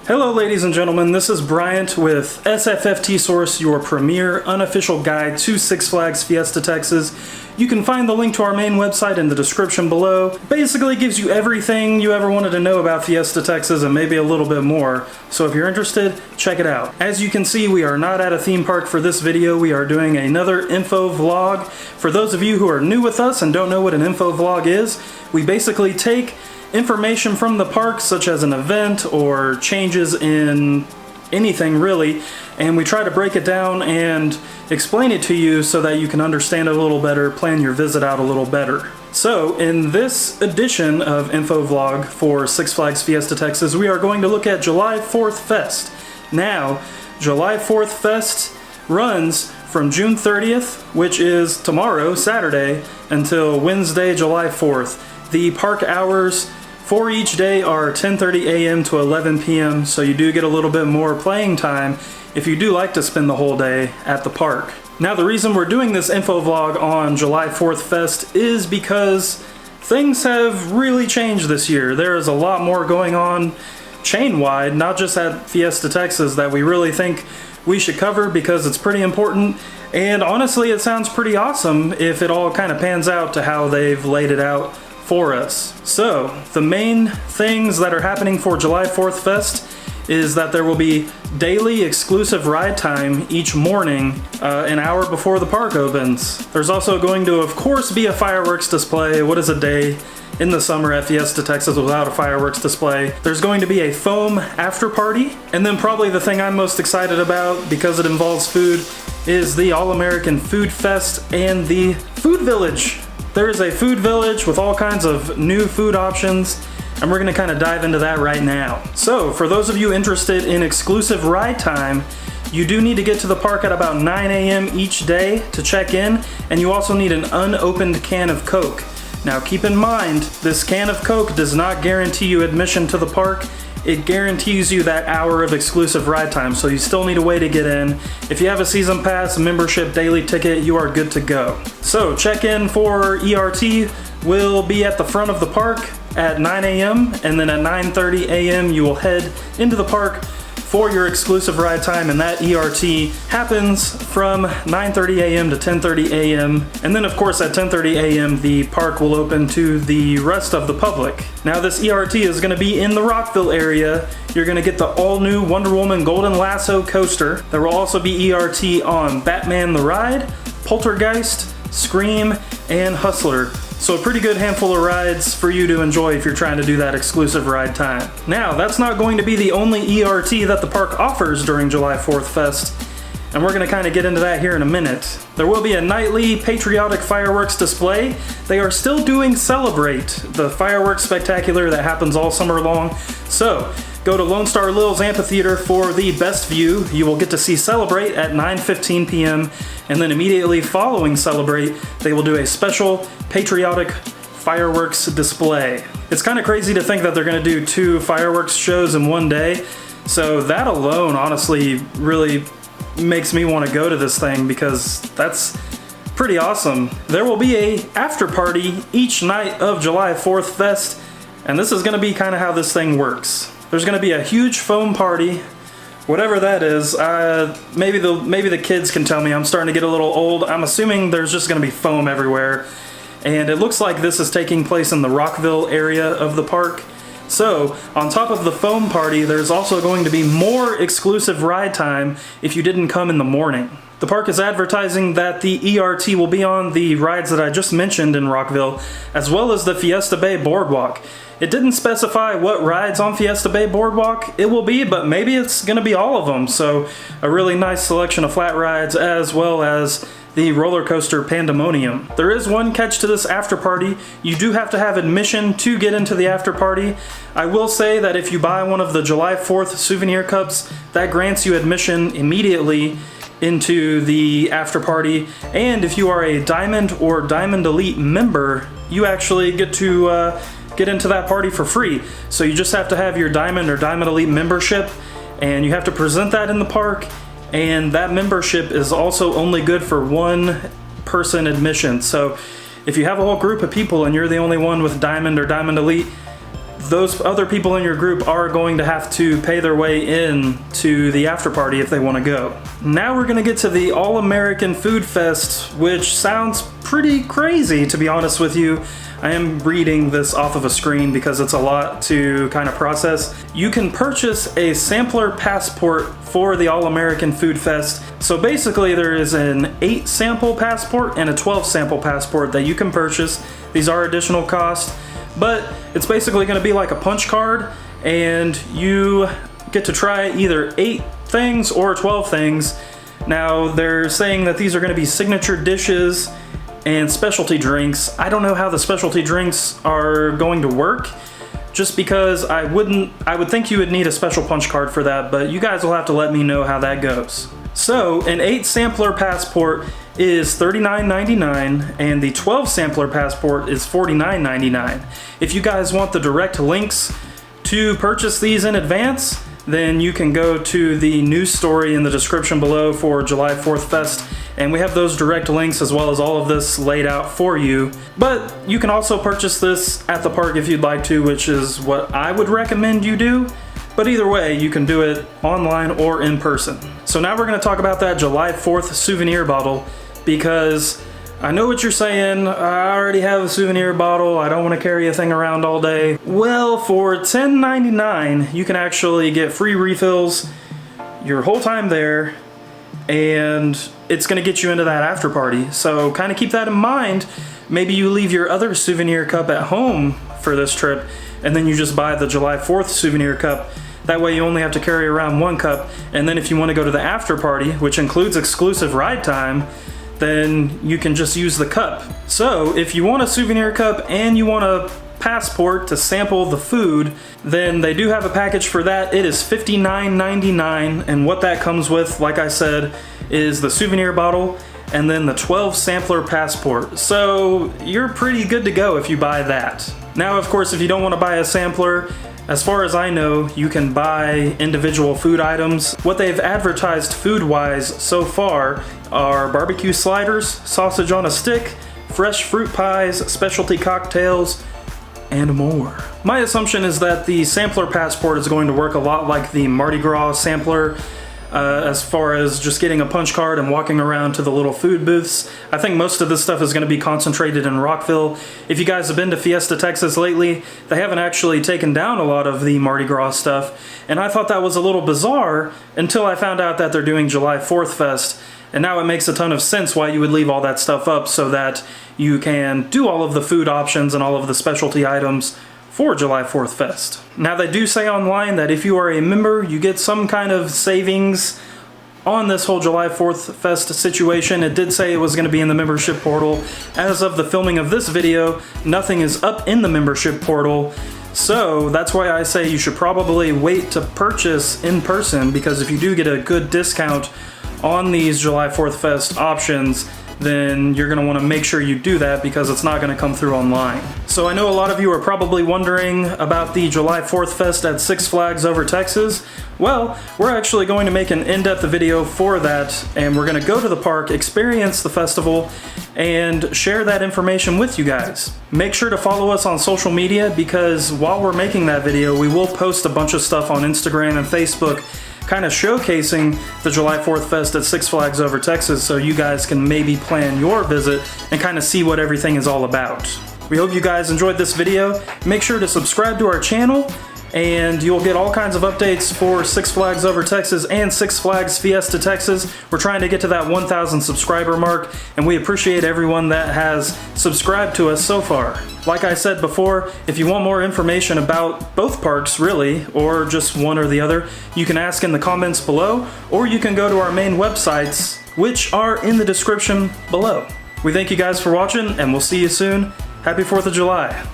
Hello ladies and gentlemen, this is Bryant with SFFT Source, your premier unofficial guide to Six Flags Fiesta Texas. You can find the link to our main website in the description below. Basically gives you everything you ever wanted to know about Fiesta Texas and maybe a little bit more. So if you're interested, check it out. As you can see, we are not at a theme park for this video. We are doing another info vlog. For those of you who are new with us and don't know what an info vlog is, we basically take information from the park, such as an event or changes in anything really, and we try to break it down and explain it to you so that you can understand it a little better, plan your visit out a little better. So in this edition of Info Vlog for Six Flags Fiesta Texas, we are going to look at July 4th Fest. Now, July 4th Fest runs from June 30th, which is tomorrow, Saturday, until Wednesday, July 4th. The park hours for each day are 10:30 a.m. to 11 p.m., so you do get a little bit more playing time if you do like to spend the whole day at the park. Now, the reason we're doing this info vlog on July 4th Fest is because things have really changed this year. There is a lot more going on chain-wide, not just at Fiesta Texas, that we really think we should cover because it's pretty important. And honestly, it sounds pretty awesome if it all kind of pans out to how they've laid it out for us. So, the main things that are happening for July 4th Fest is that there will be daily exclusive ride time each morning, an hour before the park opens. There's also going to, of course, be a fireworks display. What is a day in the summer at Fiesta Texas without a fireworks display? There's going to be a foam after party, and then probably the thing I'm most excited about, because it involves food, is the All-American Food Fest and the Food Village. There is a food village with all kinds of new food options, and we're going to kind of dive into that right now. So, for those of you interested in exclusive ride time, you do need to get to the park at about 9 a.m. each day to check in, and you also need an unopened can of Coke. Now, keep in mind, this can of Coke does not guarantee you admission to the park. It guarantees you that hour of exclusive ride time, so you still need a way to get in. If you have a season pass, membership, daily ticket, you are good to go. So check in for ERT will be at the front of the park at 9 a.m. and then at 9:30 a.m. you will head into the park for your exclusive ride time, and that ERT happens from 9:30 a.m. to 10:30 a.m. and then of course at 10:30 a.m. the park will open to the rest of the public. Now, this ERT is going to be in the Rockville area. You're going to get the all-new Wonder Woman Golden Lasso coaster. There will also be ERT on Batman the Ride, Poltergeist, Scream, and Hustler. So a pretty good handful of rides for you to enjoy if you're trying to do that exclusive ride time. Now, that's not going to be the only ERT that the park offers during July 4th Fest, and we're going to kind of get into that here in a minute. There will be a nightly patriotic fireworks display. They are still doing Celebrate, the fireworks spectacular that happens all summer long. So, go to Lone Star Lil's Amphitheater for the best view. You will get to see Celebrate at 9:15 p.m. and then immediately following Celebrate, they will do a special patriotic fireworks display. It's kind of crazy to think that they're going to do 2 fireworks shows in one day. So that alone honestly really makes me want to go to this thing because that's pretty awesome. There will be a after party each night of July 4th Fest, and this is going to be kind of how this thing works. There's going to be a huge foam party, whatever that is. Maybe the kids can tell me. I'm starting to get a little old. I'm assuming there's just going to be foam everywhere. And it looks like this is taking place in the Rockville area of the park. So, on top of the foam party, there's also going to be more exclusive ride time if you didn't come in the morning. The park is advertising that the ERT will be on the rides that I just mentioned in Rockville, as well as the Fiesta Bay Boardwalk. It didn't specify what rides on Fiesta Bay Boardwalk it will be, but maybe it's going to be all of them. So, a really nice selection of flat rides as well as the roller coaster Pandemonium. There is one catch to this after party. You do have to have admission to get into the after party. I will say that if you buy one of the July 4th souvenir cups, that grants you admission immediately into the after party. And if you are a Diamond or Diamond Elite member, you actually get to get into that party for free. So you just have to have your Diamond or Diamond Elite membership, and you have to present that in the park. And that membership is also only good for 1 person admission. So if you have a whole group of people and you're the only one with Diamond or Diamond Elite, those other people in your group are going to have to pay their way in to the after party if they want to go. Now we're going to get to the All-American Food Fest, which sounds pretty crazy, to be honest with you. I am reading this off of a screen because it's a lot to kind of process. You can purchase a sampler passport for the All-American Food Fest. So basically there is an 8 sample passport and a 12 sample passport that you can purchase. These are additional cost, but it's basically going to be like a punch card, and you get to try either 8 things or 12 things. Now they're saying that these are going to be signature dishes and specialty drinks. I don't know how the specialty drinks are going to work, just because I would think you would need a special punch card for that, but you guys will have to let me know how that goes. So an 8 sampler passport is $39.99 and the 12 sampler passport is $49.99. If you guys want the direct links to purchase these in advance, then you can go to the news story in the description below for July 4th Fest, and we have those direct links as well as all of this laid out for you. But you can also purchase this at the park if you'd like to, which is what I would recommend you do. But either way, you can do it online or in person. So now we're going to talk about that July 4th souvenir bottle, because I know what you're saying. I already have a souvenir bottle. I don't want to carry a thing around all day. Well, for $10.99, you can actually get free refills your whole time there, and it's going to get you into that after party. So kind of keep that in mind. Maybe you leave your other souvenir cup at home for this trip, and then you just buy the July 4th souvenir cup. That way you only have to carry around 1 cup, and then if you want to go to the after party, which includes exclusive ride time, then you can just use the cup. So if you want a souvenir cup and you want a passport to sample the food, then they do have a package for that. It is $59.99, and what that comes with, like I said, is the souvenir bottle and then the 12 sampler passport. So you're pretty good to go if you buy that. Now, of course, if you don't want to buy a sampler, as far as I know, you can buy individual food items. What they've advertised food-wise so far are barbecue sliders, sausage on a stick, fresh fruit pies, specialty cocktails, and more. My assumption is that the sampler passport is going to work a lot like the Mardi Gras sampler, as far as just getting a punch card and walking around to the little food booths. I think most of this stuff is going to be concentrated in Rockville. If you guys have been to Fiesta Texas lately, they haven't actually taken down a lot of the Mardi Gras stuff, and I thought that was a little bizarre until I found out that they're doing July 4th Fest, and now it makes a ton of sense why you would leave all that stuff up, so that you can do all of the food options and all of the specialty items for July 4th Fest. Now they do say online that if you are a member, you get some kind of savings on this whole July 4th Fest situation. It did say it was going to be in the membership portal. As of the filming of this video, nothing is up in the membership portal. So that's why I say you should probably wait to purchase in person, because if you do get a good discount on these July 4th Fest options, then you're going to want to make sure you do that, because it's not going to come through online. So I know a lot of you are probably wondering about the July 4th Fest at Six Flags over Texas. Well, we're actually going to make an in-depth video for that, and we're going to go to the park, experience the festival, and share that information with you guys. Make sure to follow us on social media, because while we're making that video, we will post a bunch of stuff on Instagram and Facebook kind of showcasing the July 4th Fest at Six Flags over Texas, so you guys can maybe plan your visit and kind of see what everything is all about. We hope you guys enjoyed this video. Make sure to subscribe to our channel, and you'll get all kinds of updates for Six Flags over Texas and Six Flags Fiesta Texas. We're trying to get to that 1,000 subscriber mark, and we appreciate everyone that has subscribed to us so far. Like I said before, if you want more information about both parks, really, or just one or the other, you can ask in the comments below, or you can go to our main websites, which are in the description below. We thank you guys for watching, and we'll see you soon. Happy 4th of July.